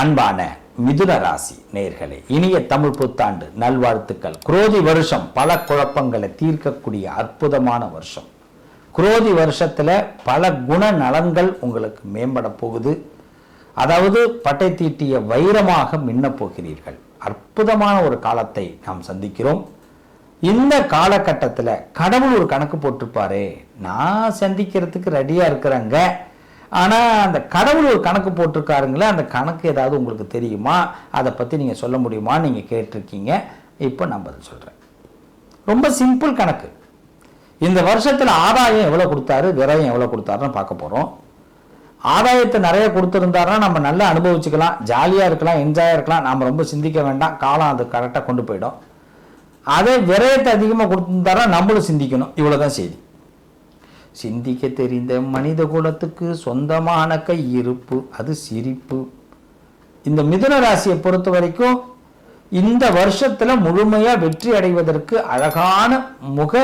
அன்பான மிதுன ராசி நேயர்களே, இனிய தமிழ் புத்தாண்டு நல்வாழ்த்துக்கள். குரோதி வருஷம் பல குழப்பங்களை தீர்க்கக்கூடிய அற்புதமான வருஷம். குரோதி வருஷத்துல பல குண நலன்கள் உங்களுக்கு மேம்பட போகுது. அதாவது பட்டை தீட்டிய வைரமாக மின்ன போகிறீர்கள். அற்புதமான ஒரு காலத்தை நாம் சந்திக்கிறோம். இந்த காலகட்டத்தில் கடவுள் ஒரு கணக்கு போட்டிருப்பாரு, நான் சந்திக்கிறதுக்கு ரெடியா இருக்கிறேங்க. ஆனால் அந்த கடவுள் ஒரு கணக்கு போட்டிருக்காருங்களே, அந்த கணக்கு ஏதாவது உங்களுக்கு தெரியுமா, அதை பற்றி நீங்கள் சொல்ல முடியுமா நீங்கள் கேட்டிருக்கீங்க. இப்போ நான் பதில் சொல்கிறேன். ரொம்ப சிம்பிள் கணக்கு. இந்த வருஷத்தில் ஆதாயம் எவ்வளோ கொடுத்தாரு, விரயம் எவ்வளோ கொடுத்தாருன்னு பார்க்க போகிறோம். ஆதாயத்தை நிறைய கொடுத்துருந்தாருன்னா நம்ம நல்லா அனுபவிச்சுக்கலாம், ஜாலியாக இருக்கலாம், என்ஜாயாக இருக்கலாம், நாம் ரொம்ப சிந்திக்க வேண்டாம், காலம் அது கரெக்டாக கொண்டு போயிடும். அதே விரயத்தை அதிகமாக கொடுத்துருந்தாரா நம்மளும் சிந்திக்கணும். இவ்வளோதான் செய்தி. சிந்திக்க தெரிந்த மனித குலத்துக்கு சொந்தமான கையிருப்பு, அது சிரிப்பு. இந்த மிதுன ராசியை பொறுத்த வரைக்கும் இந்த வருஷத்துல முழுமையா வெற்றி அடைவதற்கு அழகான முக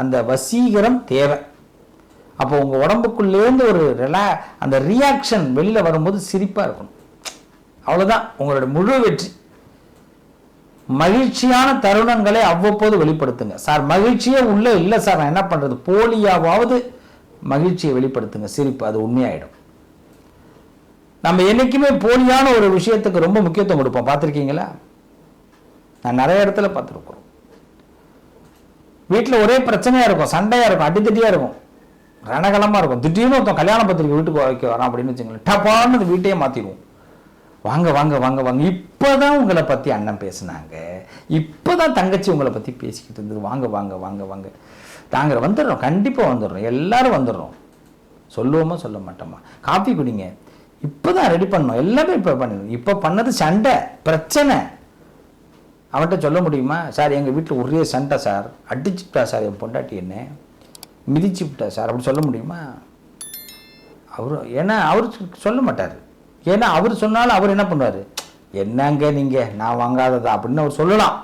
அந்த வசீகரம் தேவை. அப்போ உங்க உடம்புக்குள்ளேருந்து ஒரு அந்த ரியாக்ஷன் வெளியில வரும்போது சிரிப்பா இருக்கணும். அவ்வளவுதான் உங்களுடைய முழு வெற்றி. மகிழ்ச்சியான தருணங்களை அவ்வப்போது வெளிப்படுத்துங்க. சார் மகிழ்ச்சியே உள்ள இல்லை சார், நான் என்ன பண்றது, போலியாவது மகிழ்ச்சியை வெளிப்படுத்துங்க, சிரிப்பு, அது உண்மையாயிடும். நம்ம என்னைக்குமே போலியான ஒரு விஷயத்துக்கு ரொம்ப முக்கியத்துவம் கொடுப்போம். பார்த்துருக்கீங்களா? நான் நிறைய இடத்துல பார்த்துருக்கோம். வீட்டில் ஒரே பிரச்சனையா இருக்கும், சண்டையா இருக்கும், அடித்தடியா இருக்கும், ரணகலமா இருக்கும். திடீர்னு ஒருத்தன் கல்யாண பத்திரிக்கை வீட்டுக்கு வைக்க வரான் அப்படின்னு வச்சுங்களேன், டப்பான்னு வீட்டையே மாத்திடுவோம். வாங்க வாங்க வாங்க வாங்க, இப்போதான் உங்களை பற்றி அண்ணன் பேசுனாங்க, இப்போதான் தங்கச்சி உங்களை பற்றி பேசிக்கிட்டு இருந்தது, வாங்க வாங்க வாங்க வாங்க, நாங்கள் வந்துடுறோம், கண்டிப்பாக வந்துடுறோம், எல்லாரும் வந்துடுறோம். சொல்லுவோமா சொல்ல மாட்டோமா? காஃபி குடிங்க, இப்போதான் ரெடி பண்ணோம், எல்லாமே இப்போ பண்ணிடுவோம். இப்போ பண்ணது சண்டை பிரச்சனை. அவன்கிட்ட சொல்ல முடியுமா, சார் எங்கள் வீட்டில் ஒரே சண்டை சார், அடிச்சுட்டா சார் என் பொண்டாட்டி என்ன, மிதிச்சு விட்டா சார், அப்படி சொல்ல முடியுமா? அவரு ஏன்னா அவர் சொல்ல மாட்டார். ஏன்னா அவர் சொன்னாலும் அவர் என்ன பண்ணுவார், என்னங்க நீங்கள் நான் வாங்காததா அப்படின்னு அவர் சொல்லலாம்.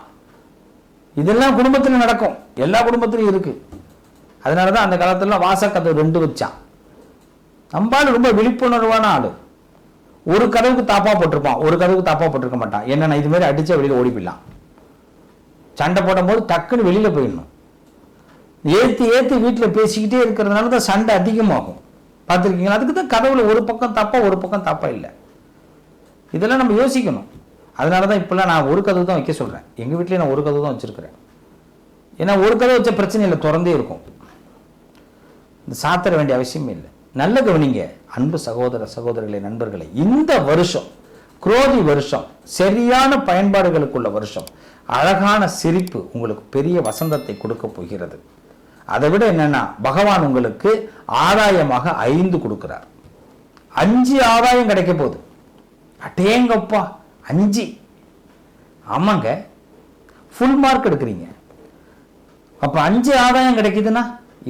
இதெல்லாம் குடும்பத்தில் நடக்கும், எல்லா குடும்பத்திலையும் இருக்கு. அதனால தான் அந்த காலத்துல வாசக்கதவு 2 வச்சான். நம்பால் ரொம்ப விழிப்புணர்வான ஆளு. ஒரு கதவுக்கு தாப்பா போட்டிருப்பான், ஒரு கதவுக்கு தாப்பா போட்டிருக்க மாட்டான். என்னன்னா இது மாதிரி அடிச்சா வெளியில ஓடி போயிடலாம். சண்டை போடும் போது டக்குன்னு வெளியில போயிடணும். ஏற்றி ஏற்றி வீட்டில் பேசிக்கிட்டே இருக்கிறதுனால தான் சண்டை அதிகமாகும். பார்த்துருக்கீங்களா? அதுக்கு தான் கதவுல ஒரு பக்கம் தப்பா ஒரு பக்கம் தப்பா இல்லை. இதெல்லாம் நம்ம யோசிக்கணும். அதனால தான் இப்பெல்லாம் நான் ஒரு கதவு தான் வைக்க சொல்கிறேன். எங்கள் வீட்டிலே நான் ஒரு கதவு தான் வச்சுருக்கிறேன். ஏன்னா ஒரு கதவு வச்ச பிரச்சனை இல்லை, திறந்தே இருக்கும். இந்த சாத்திர வேண்டிய அவசியமே இல்லை. நல்ல கவனிங்க அன்பு சகோதர சகோதரிகளே, நண்பர்களே. இந்த வருஷம் குரோதி வருஷம், சரியான பயன்பாடுகளுக்குள்ள வருஷம். அழகான சிரிப்பு உங்களுக்கு பெரிய வசந்தத்தை கொடுக்க போகிறது. அதை விட என்னன்னா, பகவான் உங்களுக்கு ஆதாயமாக 5 கொடுக்கிறார். 5 ஆதாயம் கிடைக்க போகுது. அட்டேங்கப்பா 5! ஆமாங்க, ஃபுல் மார்க் எடுக்கிறீங்க. அப்ப 5 ஆதாயம் கிடைக்குதுன்னா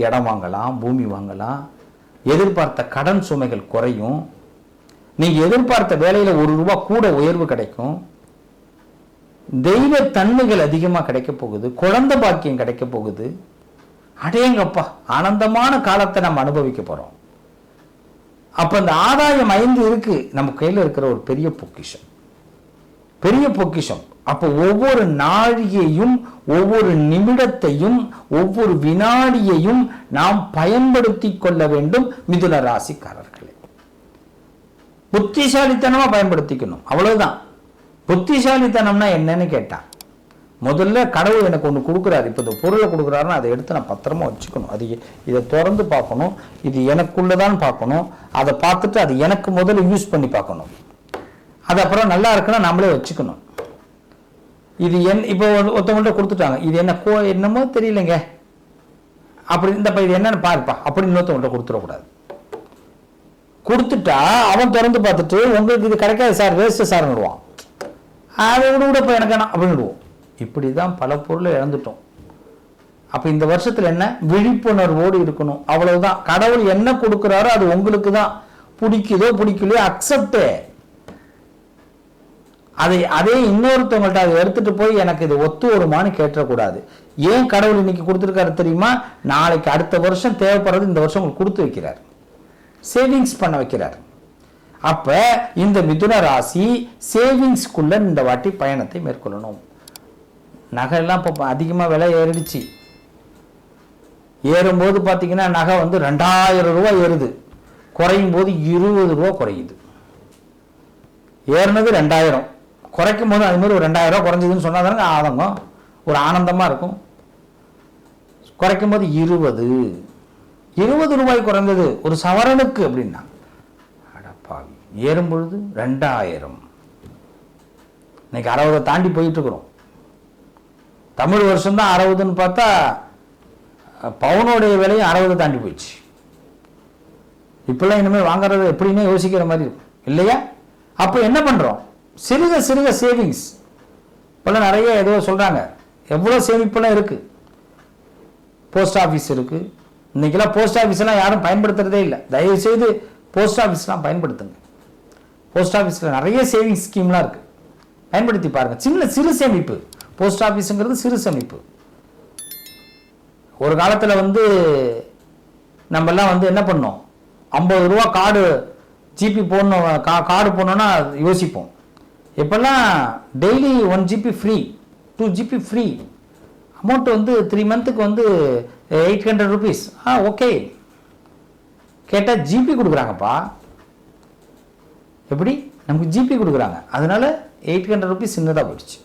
இடம் வாங்கலாம், பூமி வாங்கலாம், எதிர்பார்த்த கடன் சுமைகள் குறையும், நீங்க எதிர்பார்த்த வேலையில ₹1 கூட உயர்வு கிடைக்கும், தெய்வ தன்மைகள் அதிகமா கிடைக்க போகுது, குழந்தை பாக்கியம் கிடைக்க போகுது. அடேங்கப்பா, ஆனந்தமான காலத்தை நம்ம அனுபவிக்க போறோம். அப்ப இந்த ஆதாயம் 5 இருக்கு நம்ம கையில இருக்கிற ஒரு பெரிய பொக்கிஷம், பெரிய பொக்கிஷம். அப்போ ஒவ்வொரு நாழிகையும், ஒவ்வொரு நிமிடத்தையும், ஒவ்வொரு வினாடியையும் நாம் பயன்படுத்தி கொள்ள வேண்டும். மிதுன ராசிக்காரர்களே, புத்திசாலித்தனமா பயன்படுத்திக்கணும், அவ்வளவுதான். புத்திசாலித்தனம்னா என்னன்னு கேட்டா, முதல்ல கடவுள் எனக்கு ஒன்று கொடுக்குறாரு, இப்போ இந்த பொருளை கொடுக்குறாருன்னா அதை எடுத்து நான் பத்திரமா வச்சுக்கணும். அது இதை திறந்து பார்க்கணும், இது எனக்குள்ளதான் பார்க்கணும், அதை பார்த்துட்டு அது எனக்கு முதல்ல யூஸ் பண்ணி பார்க்கணும், அது அப்புறம் நல்லா இருக்குன்னா நம்மளே வச்சுக்கணும். இது இப்போ ஒருத்தவங்கள்ட்ட கொடுத்துட்டாங்க, இது என்ன என்னமோ தெரியலைங்க அப்படி, இந்த இது என்னன்னு பாருப்பா அப்படின்னு இன்னொருத்தவங்கள்ட்ட கொடுத்துடக்கூடாது. கொடுத்துட்டா அவன் திறந்து பார்த்துட்டு உங்களுக்கு இது கிடைக்காது சார், வேஸ்ட் சார்னுடுவான், அதை விட இப்போ எனக்கு என்ன அப்படின்னுடுவோம். இப்படிதான் பல பொருளை இழந்துட்டோம். அப்ப இந்த வருஷத்துல என்ன, விழிப்புணர்வோடு இருக்கணும், அவ்வளவுதான். கடவுள் என்ன கொடுக்கிறாரோ அது உங்களுக்கு தான், பிடிக்குதோ பிடிக்கலையோ அக்செப்ட். அதே இன்னொருத்தவங்கள்ட்ட அதை எடுத்துட்டு போய் எனக்கு இது ஒத்து வருமானு கேட்டக்கூடாது. ஏன் கடவுள் இன்னைக்கு கொடுத்துருக்காரு தெரியுமா? நாளைக்கு அடுத்த வருஷம் தேவைப்படுறது இந்த வருஷம் உங்களுக்கு கொடுத்து வைக்கிறார், சேவிங்ஸ் பண்ண வைக்கிறார். அப்ப இந்த மிதுன ராசி சேவிங்ஸ்குள்ள இந்த வாட்டி பயணத்தை மேற்கொள்ளணும். நகையெல்லாம் இப்போ அதிகமாக விலை ஏறிடுச்சு. ஏறும்போது பார்த்தீங்கன்னா நகை வந்து 2000 ரூபா ஏறுது, குறையும் போது 20 ரூபா குறையுது. ஏறினது 2000, குறைக்கும் போது அது மாதிரி ஒரு 2000 ரூபா குறைஞ்சதுன்னு சொன்னா தானே ஆதங்கம், ஒரு ஆனந்தமாக இருக்கும். குறைக்கும் போது 20 ரூபாய் குறைந்தது ஒரு சவரனுக்கு அப்படின்னா, அடப்பாவி, ஏறும் பொழுது 2000. இன்னைக்கு 60 தாண்டி போயிட்டு இருக்கிறோம். தமிழ் வருஷம் தான் 60ன்னு பார்த்தா பவுனுடைய விலையும் 60 தாண்டி போயிடுச்சு. இப்பெல்லாம் இனிமேல் வாங்குறது எப்படின்னு யோசிக்கிற மாதிரி இருக்கும் இல்லையா? அப்போ என்ன பண்ணுறோம்? சிறுக சிறுக சேவிங்ஸ். இப்போல்லாம் நிறைய ஏதோ சொல்கிறாங்க, எவ்வளோ சேமிப்பெல்லாம் இருக்குது. போஸ்ட் ஆஃபீஸ் இருக்குது. இன்றைக்கெல்லாம் போஸ்ட் ஆஃபீஸ்லாம் யாரும் பயன்படுத்துறதே இல்லை. தயவுசெய்து போஸ்ட் ஆஃபீஸ்லாம் பயன்படுத்துங்க. போஸ்ட் ஆஃபீஸில் நிறைய சேவிங்ஸ் ஸ்கீம்லாம் இருக்குது, பயன்படுத்தி பாருங்கள். சின்ன சிறு சேமிப்பு. போஸ்ட் ஆஃபீஸுங்கிறது சிறு சேமிப்பு. ஒரு காலத்தில் வந்து நம்மெல்லாம் வந்து என்ன பண்ணோம், 50 ரூபா கார்டு ஜிபி போடணும், கார்டு போடணுன்னா யோசிப்போம். இப்போல்லாம் daily 1 GB free, 2 GB free. Amount வந்து 3 மந்த்துக்கு வந்து 800 rupees. ஓகே. கேட்டால் ஜிபி கொடுக்குறாங்கப்பா. எப்படி? நமக்கு ஜிபி கொடுக்குறாங்க, அதனால 800 rupees சின்னதாக போயிடுச்சு.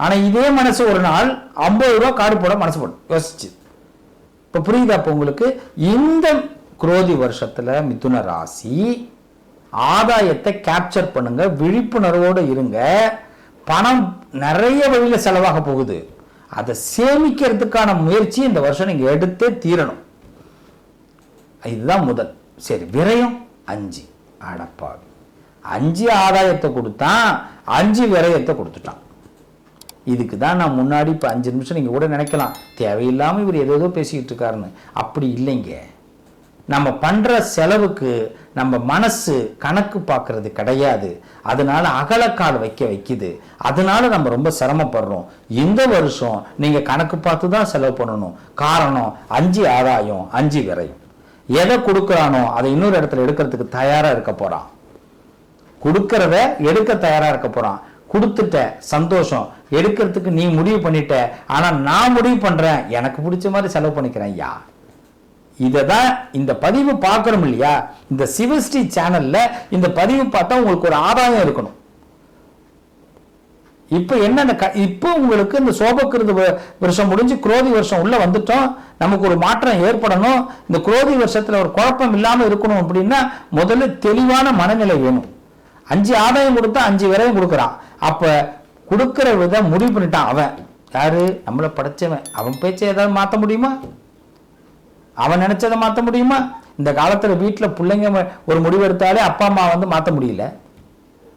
ஆனால் இதே மனசு ஒரு நாள் 50 ரூபா கார்டு போட மனசு போடும், யோசிச்சு. இப்போ புரியுதா? அப்போ உங்களுக்கு இந்த குரோதி வருஷத்தில் மிதுன ராசி ஆதாயத்தை கேப்சர் பண்ணுங்க, விழிப்புணர்வோடு இருங்க. பணம் நிறைய வழியில் செலவாக போகுது, அதை சேமிக்கிறதுக்கான முயற்சி இந்த வருஷம் நீங்கள் எடுத்தே தீரணும். இதுதான் முதல். சரி, விரயம் 5. அடப்பாவி, 5 ஆதாயத்தை கொடுத்தான், 5 விரயத்தை கொடுத்துட்டான். இதுக்கு தான் நான் முன்னாடி இப்போ 5 நிமிஷம் நீங்கள் கூட நினைக்கலாம் தேவையில்லாமல் இவர் ஏதோ பேசிக்கிட்டு இருக்காருன்னு. அப்படி இல்லைங்க. நம்ம பண்ணுற செலவுக்கு நம்ம மனசு கணக்கு பார்க்கறது கிடையாது, அதனால அகலக்கால் வைக்குது. அதனால நம்ம ரொம்ப சிரமப்படுறோம். இந்த வருஷம் நீங்கள் கணக்கு பார்த்து தான் செலவு பண்ணணும். காரணம் 5 ஆதாயம், 5 விரயம். எதை கொடுக்குறானோ அதை இன்னொரு இடத்துல எடுக்கிறதுக்கு தயாராக இருக்க போகிறான். கொடுக்கறத எடுக்க தயாராக இருக்க போகிறான். கொடுத்துட்ட சந்தோஷம், எடுக்கிறதுக்கு நீ முடிவு பண்ணிட்ட, ஆனால் நான் முடிவு பண்ணுறேன், எனக்கு பிடிச்ச மாதிரி செலவு பண்ணிக்கிறேன். ஐயா, இதை தான் இந்த பதிவு பார்க்கணும் இல்லையா? இந்த சிவஸ்ரீ சேனல்ல இந்த பதிவு பார்த்தா உங்களுக்கு ஒரு ஆதாயம் இருக்கணும். இப்போ என்ன, இப்போ உங்களுக்கு இந்த சோபக்கிருது வருஷம் முடிஞ்சு குரோதி வருஷம் உள்ள வந்துட்டோம். நமக்கு ஒரு மாற்றம் ஏற்படணும். இந்த குரோதி வருஷத்துல ஒரு குழப்பம் இல்லாமல் இருக்கணும் அப்படின்னா முதல்ல தெளிவான மனநிலை வேணும். 5 ஆதாயம் கொடுத்தா 5 விரயம் கொடுக்குறான். அப்ப கொடுக்கிற விதம் முடிவு பண்ணிட்டான். அவன் யாரு? நம்மளை படைச்சவன். அவன் பேச்சை ஏதாவது மாற்ற முடியுமா? அவன் நினைச்சதை மாற்ற முடியுமா? இந்த காலத்துல வீட்டில் பிள்ளைங்க ஒரு முடிவு எடுத்தாலே அப்பா அம்மா வந்து மாற்ற முடியல.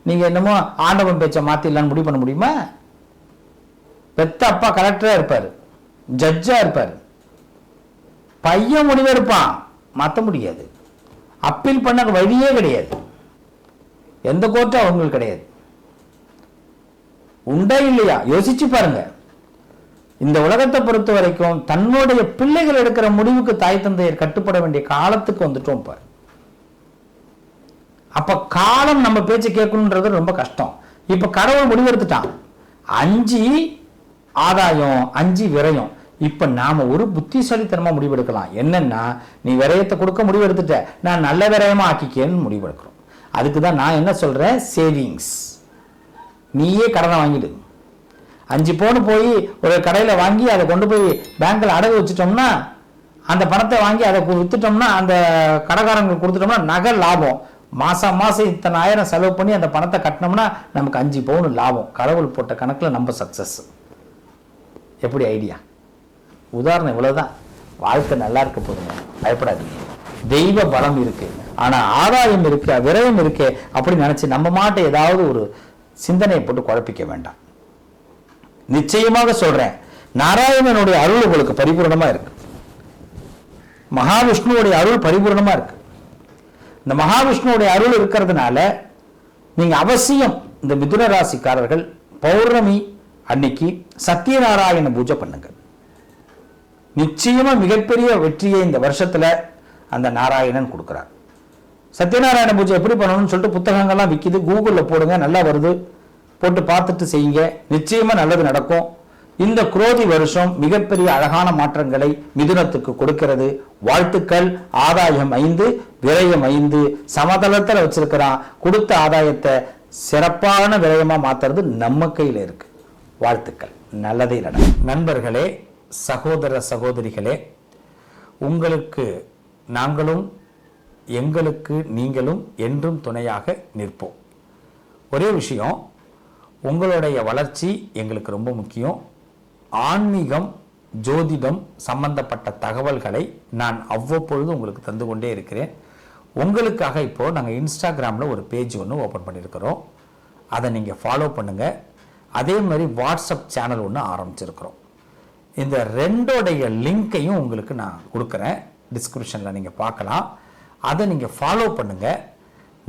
நீங்க என்னமோ ஆண்டவன் பேச்சை மாத்திடலான்னு முடிவு பண்ண முடியுமா? பெத்த அப்பா கலெக்டரா இருப்பாரு, ஜட்ஜா இருப்பாரு, பையன் முடிவெடுப்பான், மாற்ற முடியாது. அப்பீல் பண்ண வழியே கிடையாது, எந்த கோர்ட்டும் அவங்களுக்கு கிடையாது. உண்டா இல்லையா? யோசிச்சு பாருங்க. இந்த உலகத்தை பொறுத்த வரைக்கும் தன்னுடைய பிள்ளைகள் எடுக்கிற முடிவுக்கு தாய் தந்தையர் கட்டுப்பட வேண்டிய காலத்துக்கு வந்துட்டோம் பாரு. அப்ப காலம் நம்ம பேச்சு கேட்கணுன்றது ரொம்ப கஷ்டம். இப்ப கடவுள் முடிவெடுத்துட்டான். 5 ஆதாயம், 5 விரயம். இப்ப நாம ஒரு புத்திசாலித்தனமா முடிவெடுக்கலாம். என்னன்னா, நீ விரயத்தை கொடுக்க முடிவெடுத்துட்ட, நான் நல்ல விரயமா ஆக்கிக்கேன்னு முடிவெடுக்கிறோம். அதுக்கு தான் நான் என்ன சொல்றேன், சேவிங்ஸ். நீயே கடனை வாங்கிடு. 5 பவுன் போய் ஒரு கடையில் வாங்கி அதை கொண்டு போய் பேங்க்ல அடகு வச்சுட்டோம்னா, அந்த பணத்தை வாங்கி அதை வித்துட்டோம்னா, அந்த கடைக்காரங்களுக்கு கொடுத்துட்டோம்னா நகை லாபம். மாசம் மாசம் இத்தனை ஆயிரம் செலவு பண்ணி அந்த பணத்தை கட்டினோம்னா நமக்கு 5 பவுன் லாபம். கடவுள் போட்ட கணக்கில் நம்ம சக்சஸ். எப்படி ஐடியா? உதாரணம் இவ்வளவுதான். வாழ்க்கை நல்லா இருக்க போதுங்க, பயப்படாதீங்க. தெய்வ பலம் இருக்கு, ஆனா ஆதாயம் இருக்கு, விரயம் இருக்கு அப்படி நினைச்சு நம்ம மாட்ட ஏதாவது ஒரு சிந்தனையை போட்டு குழப்பிக்க வேண்டாம். நிச்சயமாக சொல்றேன், நாராயணனுடைய அருள் உங்களுக்கு பரிபூர்ணமா இருக்கு. மகாவிஷ்ணுவுடைய அருள் பரிபூர்ணமா இருக்கு. இந்த மகாவிஷ்ணுவுடைய அருள் இருக்கிறதுனால நீங்க அவசியம் இந்த மிதுன ராசிக்காரர்கள் பௌர்ணமி அன்னைக்கு சத்யநாராயண பூஜை பண்ணுங்க. நிச்சயமா மிகப்பெரிய வெற்றியை இந்த வருஷத்துல அந்த நாராயணன் கொடுக்கிறார். சத்யநாராயண பூஜை எப்படி பண்ணணும்னு சொல்லிட்டு புத்தகங்கள்லாம் விற்கிது, கூகுளில் போடுங்க, நல்லா வருது, போட்டு பார்த்துட்டு செய்யுங்க, நிச்சயமா நல்லது நடக்கும். இந்த குரோதி வருஷம் மிகப்பெரிய அழகான மாற்றங்களை மிதுனத்துக்கு கொடுக்கிறது. வாழ்த்துக்கள். ஆதாயம் 5, விரயம் 5, சமதளத்தில் வச்சிருக்கிறான். கொடுத்த ஆதாயத்தை சிறப்பான விரயமா மாத்துறது நம்ம கையில் இருக்கு. வாழ்த்துக்கள். நல்லதே நடக்கும். நண்பர்களே, சகோதர சகோதரிகளே, உங்களுக்கு நாங்களும் எங்களுக்கு நீங்களும் என்றும் துணையாக நிற்போம். ஒரே விஷயம், உங்களுடைய வளர்ச்சி எங்களுக்கு ரொம்ப முக்கியம். ஆன்மீகம், ஜோதிடம் சம்பந்தப்பட்ட தகவல்களை நான் அவ்வப்பொழுது உங்களுக்கு தந்து கொண்டே இருக்கிறேன். உங்களுக்காக இப்போது நாங்கள் இன்ஸ்டாகிராமில் ஒரு பேஜ் ஒன்று ஓப்பன் பண்ணியிருக்கிறோம். அதை நீங்கள் ஃபாலோ பண்ணுங்கள். அதே மாதிரி வாட்ஸ்அப் சேனல் ஒன்று ஆரம்பிச்சிருக்கிறோம். இந்த ரெண்டோடைய லிங்க்கையும் உங்களுக்கு நான் கொடுக்குறேன், டிஸ்கிரிப்ஷனில் நீங்கள் பார்க்கலாம். அதை நீங்கள் ஃபாலோ பண்ணுங்கள்.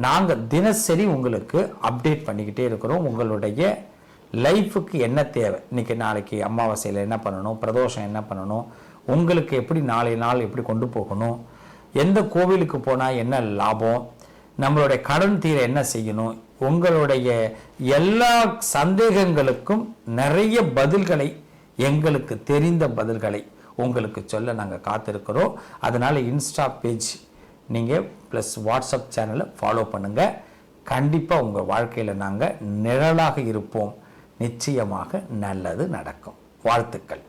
நாங்கள் தினசரி உங்களுக்கு அப்டேட் பண்ணிக்கிட்டே இருக்கிறோம். உங்களுடைய லைஃபுக்கு என்ன தேவை, இன்றைக்கி நாளைக்கு அமாவாசையில் என்ன பண்ணணும், பிரதோஷம் என்ன பண்ணணும், உங்களுக்கு எப்படி நாளை நாள் எப்படி கொண்டு போகணும், எந்த கோவிலுக்கு போனால் என்ன லாபம், நம்மளுடைய கடன் தீர என்ன செய்யணும், உங்களுடைய எல்லா சந்தேகங்களுக்கும் நிறைய பதில்களை, எங்களுக்கு தெரிந்த பதில்களை உங்களுக்கு சொல்ல நாங்கள் காத்திருக்கிறோம். அதனால் இன்ஸ்டா பேஜ் நீங்கள் ப்ளஸ் வாட்ஸ்அப் சேனலை ஃபாலோ பண்ணுங்கள். கண்டிப்பாக உங்கள் வாழ்க்கையில் நாங்கள் நிழலாக இருப்போம். நிச்சயமாக நல்லது நடக்கும். வாழ்த்துக்கள்.